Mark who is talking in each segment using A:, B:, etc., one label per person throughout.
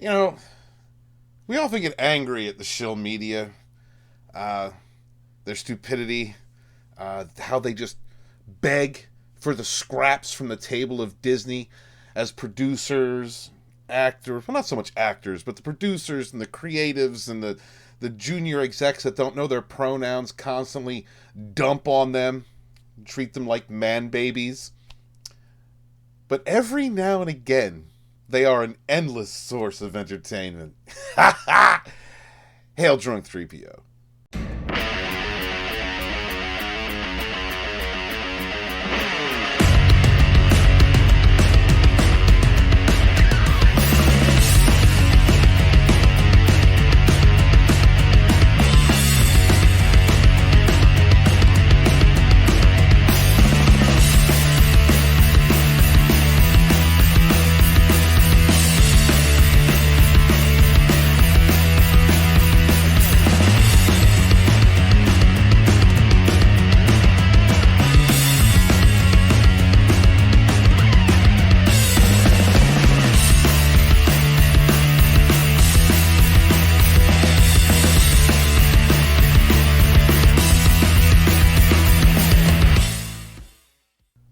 A: You know, we often get angry at the shill media, uh, their stupidity, how they just beg for the scraps from the table of Disney as producers, actors, well, not so much actors, but the producers and the creatives and the junior execs that don't know their pronouns constantly dump on them, treat them like man babies. But every now and again, they are an endless source of entertainment. Hail Drunk3PO.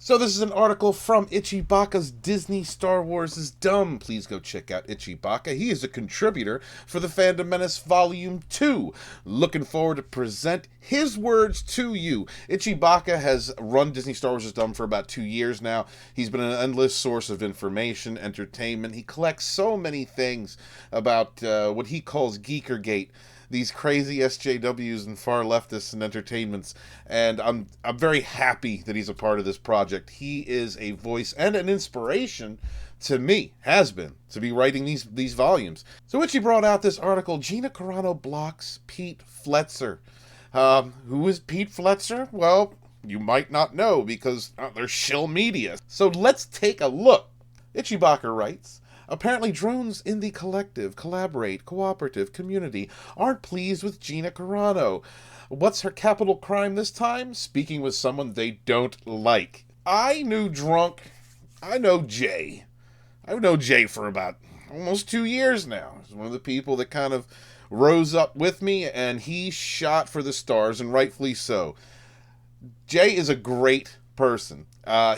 A: So this is an article from Ichibacca's Disney Star Wars is Dumb. Please go check out Itchybacca. He is a contributor for the Fandom Menace Volume 2. Looking forward to present his words to you. Ichibacca has run Disney Star Wars is Dumb for about 2 years now. He's been an endless source of information, entertainment. He collects so many things about what he calls Geekergate, these crazy SJWs and far leftists and entertainments, and I'm very happy that he's a part of this project. He is a voice and an inspiration to me, has been, to be writing these volumes. So Itchy brought out this article, Gina Carano blocks Pete Fletzer. Who is Pete Fletzer? Well, you might not know because they're shill media. So let's take a look. Ichibacca writes, apparently drones in the collective, collaborate, cooperative community aren't pleased with Gina Carano. What's her capital crime this time? Speaking with someone they don't like. I know Jay. I've known Jay for about almost 2 years now. He's one of the people that kind of rose up with me, and he shot for the stars, and rightfully so. Jay is a great person.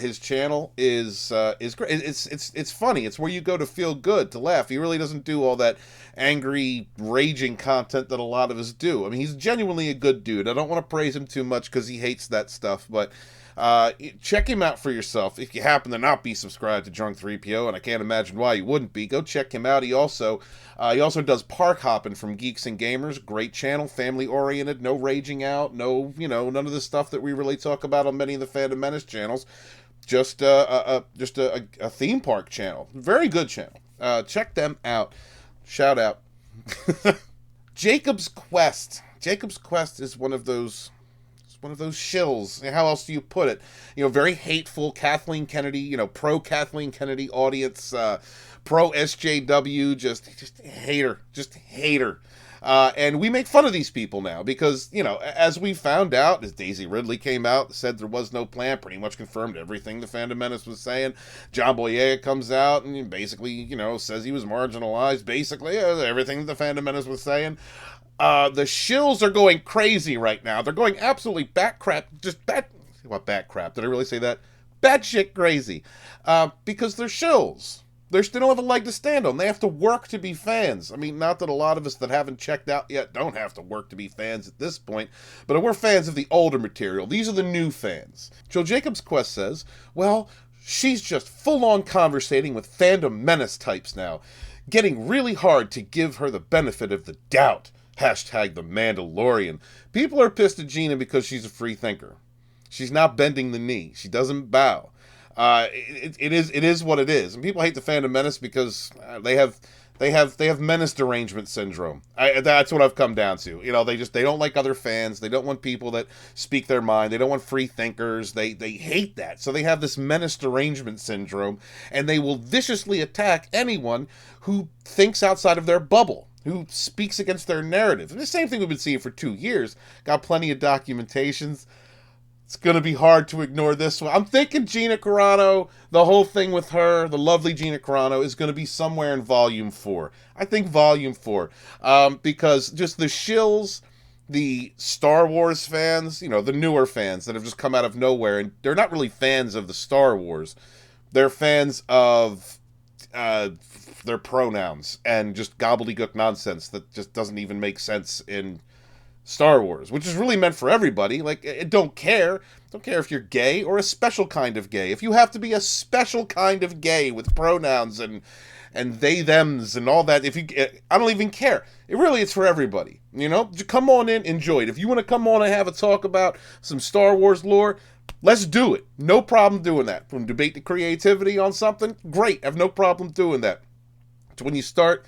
A: His channel is great. It's funny. It's where you go to feel good, to laugh. He really doesn't do all that angry, raging content that a lot of us do. I mean, he's genuinely a good dude. I don't want to praise him too much because he hates that stuff, but check him out for yourself. If you happen to not be subscribed to Drunk3PO, and I can't imagine why you wouldn't be, go check him out. He also does Park Hopping from Geeks and Gamers. Great channel, family oriented, no raging out, no, none of the stuff that we really talk about on many of the Fandom Menace channels. Just a theme park channel. Very good channel. Check them out. Shout out. Jacob's Quest. Jacob's Quest is one of those shills. How else do you put it? Very hateful Kathleen Kennedy, pro Kathleen Kennedy audience, pro SJW, just hate her. And we make fun of these people now because, as we found out, as Daisy Ridley came out, said there was no plan, pretty much confirmed everything the Fandom Menace was saying. John Boyega comes out and basically, says he was marginalized, basically everything the Fandom Menace was saying. The shills are going crazy right now. They're going absolutely bat crap. What bat crap? Did I really say that? Batshit crazy. Because they're shills. They don't have a leg to stand on. They have to work to be fans. I mean, not that a lot of us that haven't checked out yet don't have to work to be fans at this point, but we're fans of the older material. These are the new fans. Joe Jacobs Quest says, well, she's just full-on conversating with Fandom Menace types now. Getting really hard to give her the benefit of the doubt. Hashtag the Mandalorian. People are pissed at Gina because she's a free thinker. She's not bending the knee. She doesn't bow. It is what it is, and people hate the Fandom Menace because they have menace derangement syndrome. That's what I've come down to. They don't like other fans. They don't want people that speak their mind. They don't want free thinkers. They hate that. So they have this menace derangement syndrome, and they will viciously attack anyone who thinks outside of their bubble, who speaks against their narrative. And the same thing we've been seeing for 2 years. Got plenty of documentations. It's going to be hard to ignore this one. I'm thinking Gina Carano, the whole thing with her, the lovely Gina Carano, is going to be somewhere in Volume 4. I think Volume 4. Because just the shills, the Star Wars fans, the newer fans that have just come out of nowhere, and they're not really fans of the Star Wars. They're fans of their pronouns and just gobbledygook nonsense that just doesn't even make sense in Star Wars, which is really meant for everybody. Like, don't care if you're gay or a special kind of gay. If you have to be a special kind of gay with pronouns and they thems and all that, I don't even care. It's for everybody. Come on in, enjoy it. If you want to come on and have a talk about some Star Wars lore, let's do it. No problem doing that. From debate to creativity on something, great. I have no problem doing that. So when you start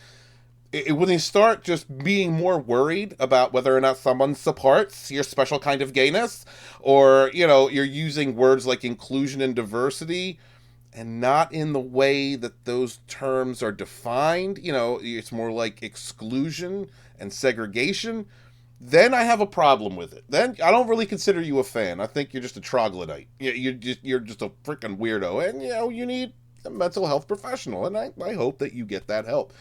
A: just being more worried about whether or not someone supports your special kind of gayness, or, you're using words like inclusion and diversity and not in the way that those terms are defined, it's more like exclusion and segregation, then I have a problem with it. Then I don't really consider you a fan. I think you're just a troglodyte. You're just a freaking weirdo, and, you need a mental health professional, and I hope that you get that help.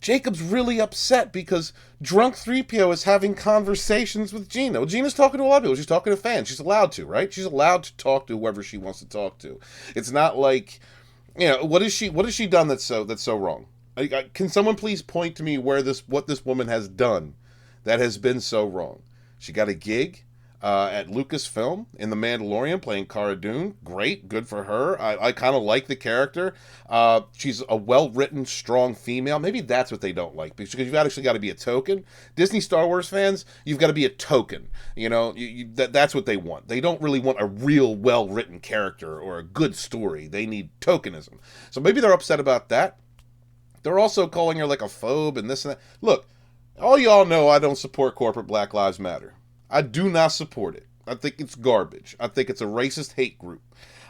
A: Jacob's really upset because Drunk3PO is having conversations with Gina. Well, Gina's talking to a lot of people. She's talking to fans. She's allowed to, right? She's allowed to talk to whoever she wants to talk to. It's not like, what has she done that's so wrong? Can someone please point to me what this woman has done that has been so wrong? She got a gig at Lucasfilm in The Mandalorian playing Cara Dune. Great, good for her. I kind of like the character. She's a well-written, strong female. Maybe that's what they don't like, because you've actually got to be a token. Disney Star Wars fans, you've got to be a token. That's what they want. They don't really want a real well-written character or a good story. They need tokenism. So maybe they're upset about that. They're also calling her like a phobe and this and that. Look, all y'all know I don't support corporate Black Lives Matter. I do not support it. I think it's garbage. I think it's a racist hate group.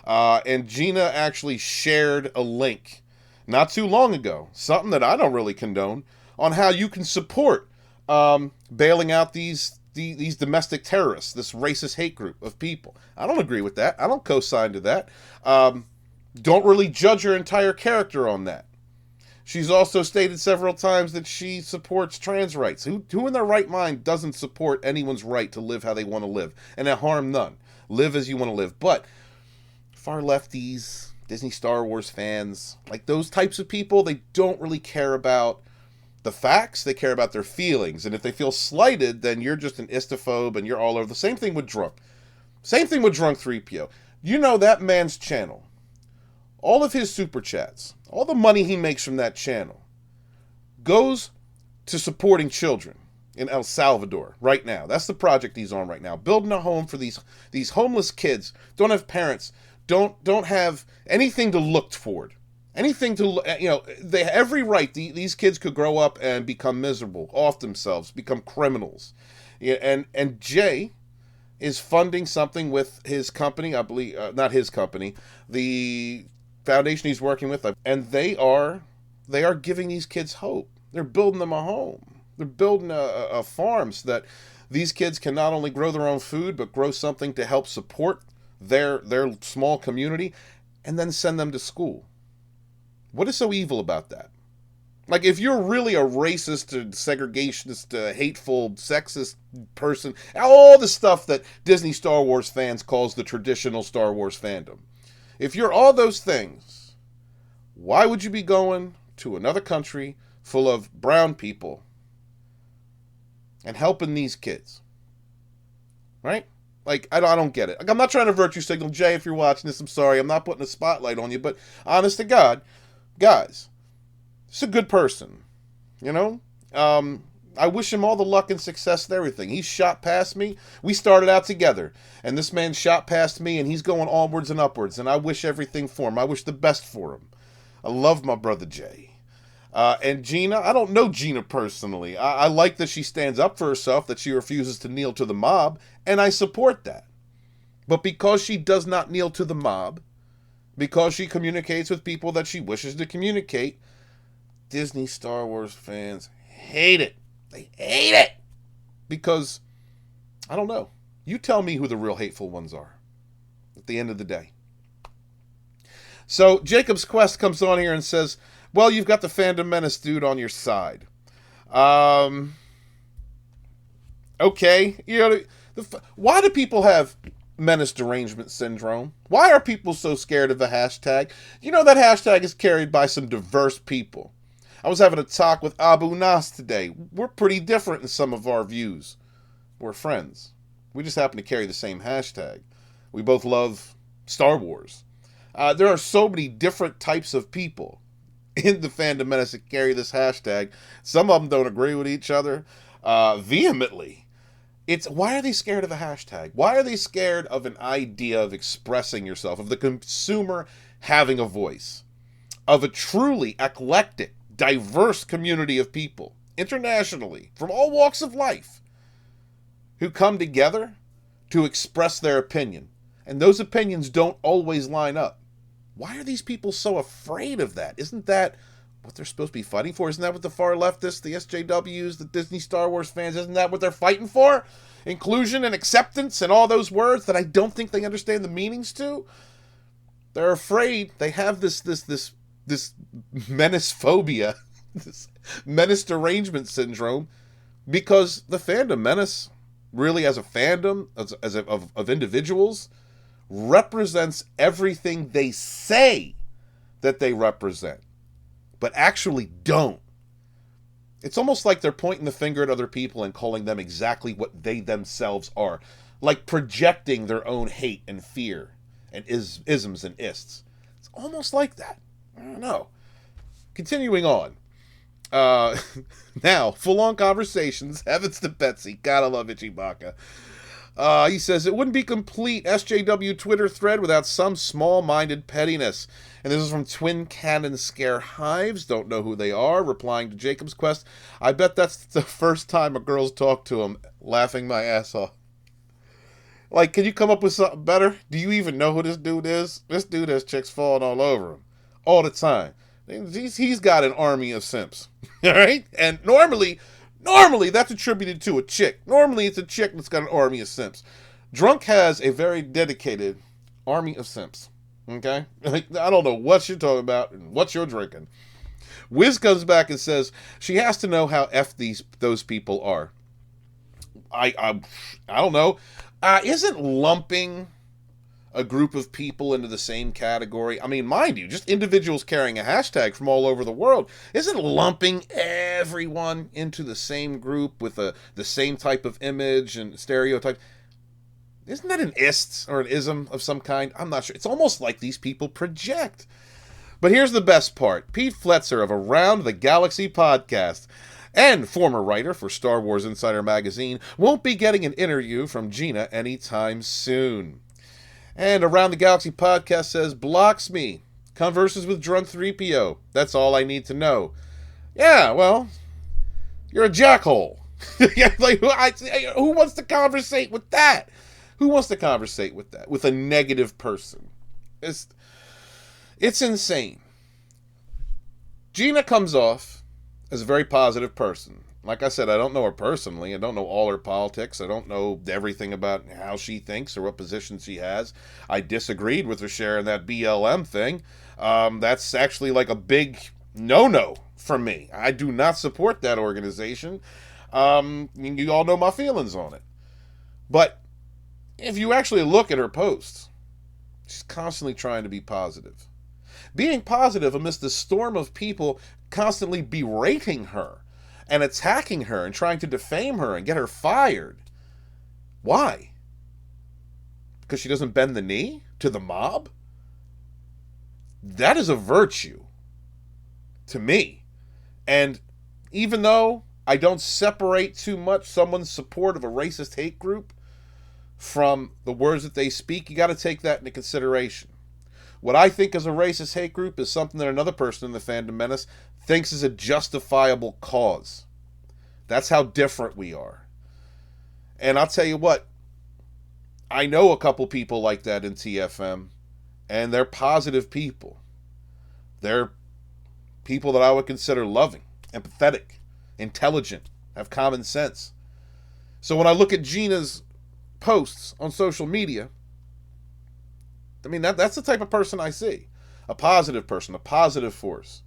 A: And Gina actually shared a link not too long ago, something that I don't really condone, on how you can support bailing out these domestic terrorists, this racist hate group of people. I don't agree with that. I don't co-sign to that. Don't really judge her entire character on that. She's also stated several times that she supports trans rights. Who in their right mind doesn't support anyone's right to live how they want to live and to harm none? Live as you want to live. But far lefties, Disney Star Wars fans, like those types of people, they don't really care about the facts. They care about their feelings. And if they feel slighted, then you're just an istophobe and you're all over. The same thing with Drunk. Same thing with Drunk3PO. That man's channel, all of his super chats, all the money he makes from that channel goes to supporting children in El Salvador right now. That's the project he's on right now. Building a home for these homeless kids. Don't have parents. Don't have anything to look toward. Anything to, they have every right. These kids could grow up and become miserable, off themselves, become criminals. Yeah, and Jay is funding something with his company, I believe, not his company, the foundation he's working with, and they are giving these kids hope. They're building them a home. They're building a farm so that these kids can not only grow their own food, but grow something to help support their small community, and then send them to school. What is so evil about that? Like, if you're really a racist, or segregationist, hateful, sexist person, all the stuff that Disney Star Wars fans calls the traditional Star Wars fandom, if you're all those things, why would you be going to another country full of brown people and helping these kids? Right? Like, I don't get it. Like, I'm not trying to virtue signal. Jay, if you're watching this, I'm sorry. I'm not putting a spotlight on you. But honest to God, guys, he's a good person. I wish him all the luck and success and everything. He's shot past me. We started out together, and this man shot past me, and he's going onwards and upwards, and I wish everything for him. I wish the best for him. I love my brother Jay. And Gina, I don't know Gina personally. I like that she stands up for herself, that she refuses to kneel to the mob, and I support that. But because she does not kneel to the mob, because she communicates with people that she wishes to communicate, Disney Star Wars fans hate it. They hate it. Because, I don't know. You tell me who the real hateful ones are at the end of the day. So Jacob's Quest comes on here and says, well, you've got the Fandom Menace dude on your side. Okay. You know, why do people have menace derangement syndrome? Why are people so scared of the hashtag? You know, that hashtag is carried by some diverse people. I was having a talk with Abu Nas today. We're pretty different in some of our views. We're friends. We just happen to carry the same hashtag. We both love Star Wars. There are so many different types of people in the Fandom Menace that carry this hashtag. Some of them don't agree with each other vehemently. Why are they scared of the hashtag? Why are they scared of an idea of expressing yourself, of the consumer having a voice, of a truly eclectic, diverse community of people, internationally, from all walks of life, who come together to express their opinion? And those opinions don't always line up. Why are these people so afraid of that? Isn't that what they're supposed to be fighting for? Isn't that what the far leftists, the SJWs, the Disney Star Wars fans, isn't that what they're fighting for? Inclusion and acceptance and all those words that I don't think they understand the meanings to? They're afraid. They have this menace phobia, this menace derangement syndrome, because the Fandom Menace, really as a fandom, of individuals, represents everything they say that they represent, but actually don't. It's almost like they're pointing the finger at other people and calling them exactly what they themselves are, like projecting their own hate and fear and isms and ists. It's almost like that. I don't know. Continuing on. Now, Fullon Conversations, heavens to Betsy, gotta love Itchybacca. He says, it wouldn't be complete SJW Twitter thread without some small-minded pettiness. And this is from Twin Cannon Scare Hives. Don't know who they are. Replying to Jacob's Quest. I bet that's the first time a girl's talked to him. Laughing my ass off. Like, can you come up with something better? Do you even know who this dude is? This dude has chicks falling all over him. All the time. He's got an army of simps. Alright? And normally that's attributed to a chick. Normally it's a chick that's got an army of simps. Drunk has a very dedicated army of simps. Okay? Like, I don't know what you're talking about and what you're drinking. Wiz comes back and says she has to know how those people are. I don't know. Isn't lumping a group of people into the same category, I mean, mind you, just individuals carrying a hashtag from all over the world, isn't lumping everyone into the same group with the same type of image and stereotype, isn't that an ist or an ism of some kind? I'm not sure. It's almost like these people project. But here's the best part. Pete Fletzer of Around the Galaxy podcast and former writer for Star Wars Insider magazine won't be getting an interview from Gina anytime soon. And Around the Galaxy podcast says, blocks me, converses with Drunk3PO. That's all I need to know. Yeah, well, you're a jackhole. Like, who wants to conversate with that? Who wants to conversate with that? With a negative person? It's insane. Gina comes off as a very positive person. Like I said, I don't know her personally. I don't know all her politics. I don't know everything about how she thinks or what position she has. I disagreed with her sharing that BLM thing. That's actually like a big no-no for me. I do not support that organization. You all know my feelings on it. But if you actually look at her posts, she's constantly trying to be positive. Being positive amidst the storm of people constantly berating her and attacking her and trying to defame her and get her fired. Why? Because she doesn't bend the knee to the mob? That is a virtue to me. And even though I don't separate too much someone's support of a racist hate group from the words that they speak, you got to take that into consideration. What I think is a racist hate group is something that another person in the Fandom Menace thinks is a justifiable cause. That's how different we are. And I'll tell you what, I know a couple people like that in TFM, and they're positive people. They're people that I would consider loving, empathetic, intelligent, have common sense. So when I look at Gina's posts on social media, I mean, that's the type of person I see. A positive person, a positive force.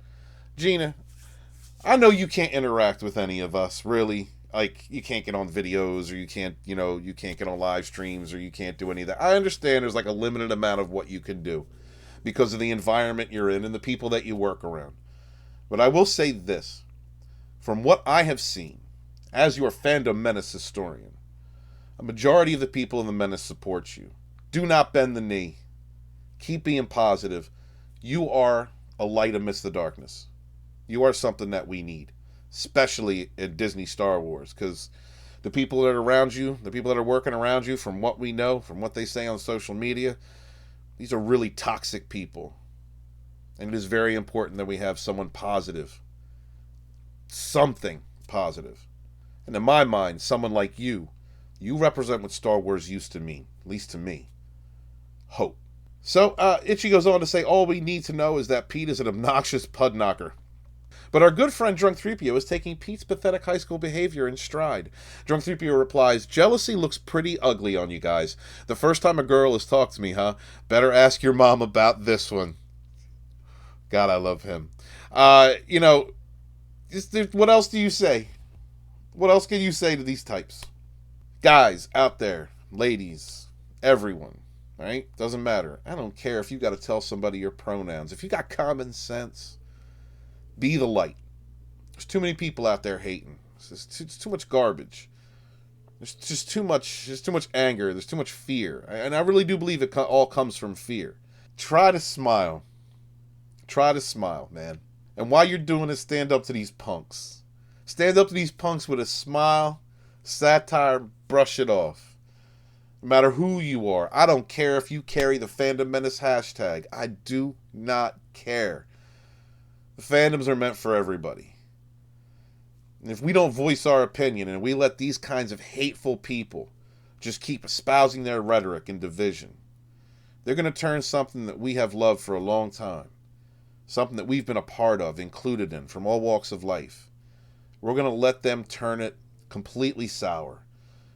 A: Gina, I know you can't interact with any of us, really. Like, you can't get on videos, or you can't get on live streams, or you can't do any of that. I understand there's like a limited amount of what you can do because of the environment you're in and the people that you work around. But I will say this. From what I have seen, as your Fandom Menace historian, a majority of the people in the Menace support you. Do not bend the knee. Keep being positive. You are a light amidst the darkness. You are something that we need, especially in Disney Star Wars, because the people that are around you, the people that are working around you, from what we know, from what they say on social media, these are really toxic people. And it is very important that we have someone positive. Something positive. And in my mind, someone like you represent what Star Wars used to mean, at least to me. Hope. So, Itchy goes on to say, all we need to know is that Pete is an obnoxious pud knocker. But our good friend Drunk3PO is taking Pete's pathetic high school behavior in stride. Drunk3PO replies, jealousy looks pretty ugly on you guys. The first time a girl has talked to me, huh? Better ask your mom about this one. God, I love him. What else do you say? What else can you say to these types? Guys out there, ladies, everyone, right? Doesn't matter. I don't care if you got to tell somebody your pronouns. If you got common sense, be the light. There's too many people out there hating. It's too much garbage. There's just too much. There's too much anger. There's too much fear, and I really do believe it all comes from fear. Try to smile. Try to smile, man. And while you're doing it, stand up to these punks. Stand up to these punks with a smile, satire, brush it off. No matter who you are. I don't care if you carry the Fandom Menace hashtag. I do not care. The fandoms are meant for everybody. And if we don't voice our opinion and we let these kinds of hateful people just keep espousing their rhetoric and division, they're going to turn something that we have loved for a long time, something that we've been a part of, included in, from all walks of life. We're going to let them turn it completely sour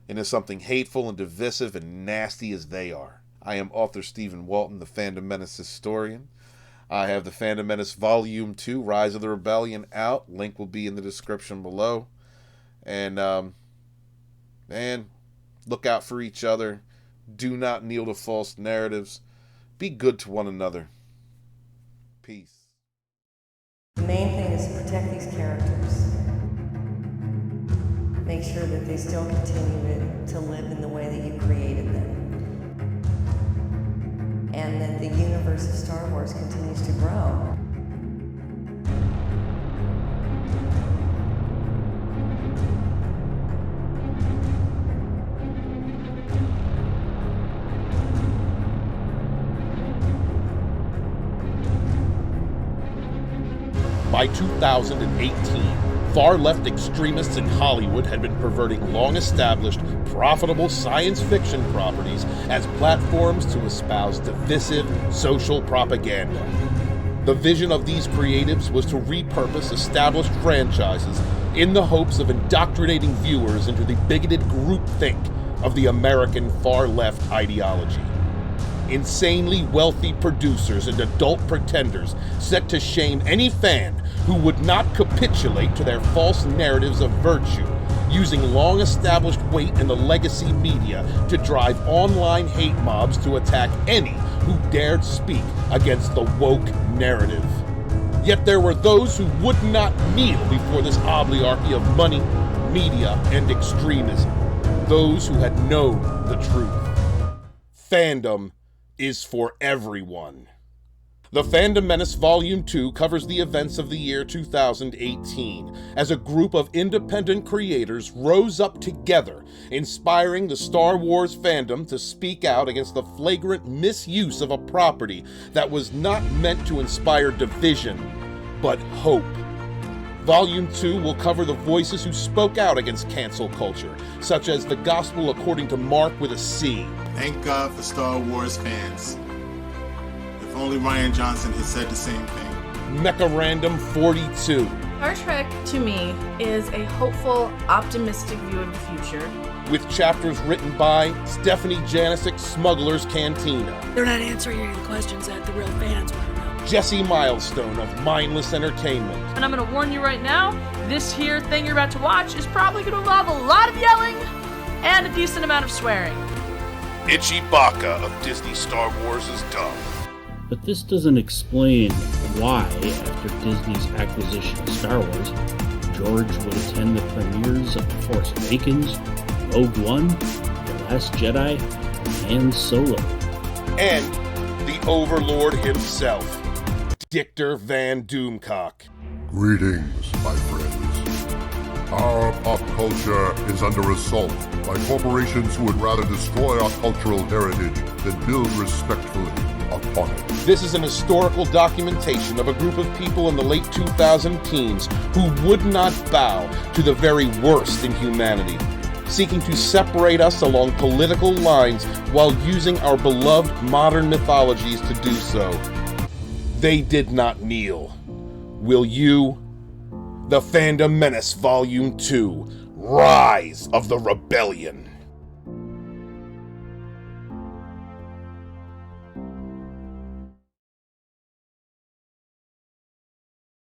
A: into something hateful and divisive and nasty as they are. I am author Stephen Walton, the Fandom Menace historian. I have the Fandom Menace Volume 2, Rise of the Rebellion, out. Link will be in the description below. And, man, look out for each other. Do not kneel to false narratives. Be good to one another. Peace.
B: The main thing is to protect these characters. Make sure that they still continue to live in the way that you created them. And that the universe of Star Wars continues to grow.
C: By 2018, far-left extremists in Hollywood had been perverting long-established, profitable science fiction properties as platforms to espouse divisive social propaganda. The vision of these creatives was to repurpose established franchises in the hopes of indoctrinating viewers into the bigoted groupthink of the American far-left ideology. Insanely wealthy producers and adult pretenders set to shame any fan who would not capitulate to their false narratives of virtue, using long-established weight in the legacy media to drive online hate mobs to attack any who dared speak against the woke narrative. Yet there were those who would not kneel before this oligarchy of money, media, and extremism. Those who had known the truth. Fandom is for everyone. The Fandom Menace Volume 2 covers the events of the year 2018 as a group of independent creators rose up together, inspiring the Star Wars fandom to speak out against the flagrant misuse of a property that was not meant to inspire division, but hope. Volume 2 will cover the voices who spoke out against cancel culture, such as the Gospel According to Mark with a C.
D: Thank God for Star Wars fans. If only Rian Johnson had said the same thing.
C: Mecha Random 42.
E: Star Trek, to me, is a hopeful, optimistic view of the future.
C: with chapters written by Stephanie Janicek, Smuggler's Cantina,
E: They're not answering any of the questions that the real fans want to know.
C: Jesse Milestone of Mindless Entertainment,
F: And I'm gonna warn you right now, this here thing you're about to watch is probably gonna involve a lot of yelling and a decent amount of swearing.
C: Itchybacca of Disney Star Wars is done.
G: But this doesn't explain why, after Disney's acquisition of Star Wars, George would attend the premieres of The Force Awakens, Rogue One, The Last Jedi, and Solo.
C: And the Overlord himself, Dictor Van Doomcock.
H: Greetings, my friends. Our pop culture is under assault by corporations who would rather destroy our cultural heritage than build respectfully upon it.
C: This is an historical documentation of a group of people in the late 2000 teens who would not bow to the very worst in humanity, seeking to separate us along political lines while using our beloved modern mythologies to do so. They did not kneel. Will you? The Fandom Menace Volume 2, Rise of the Rebellion.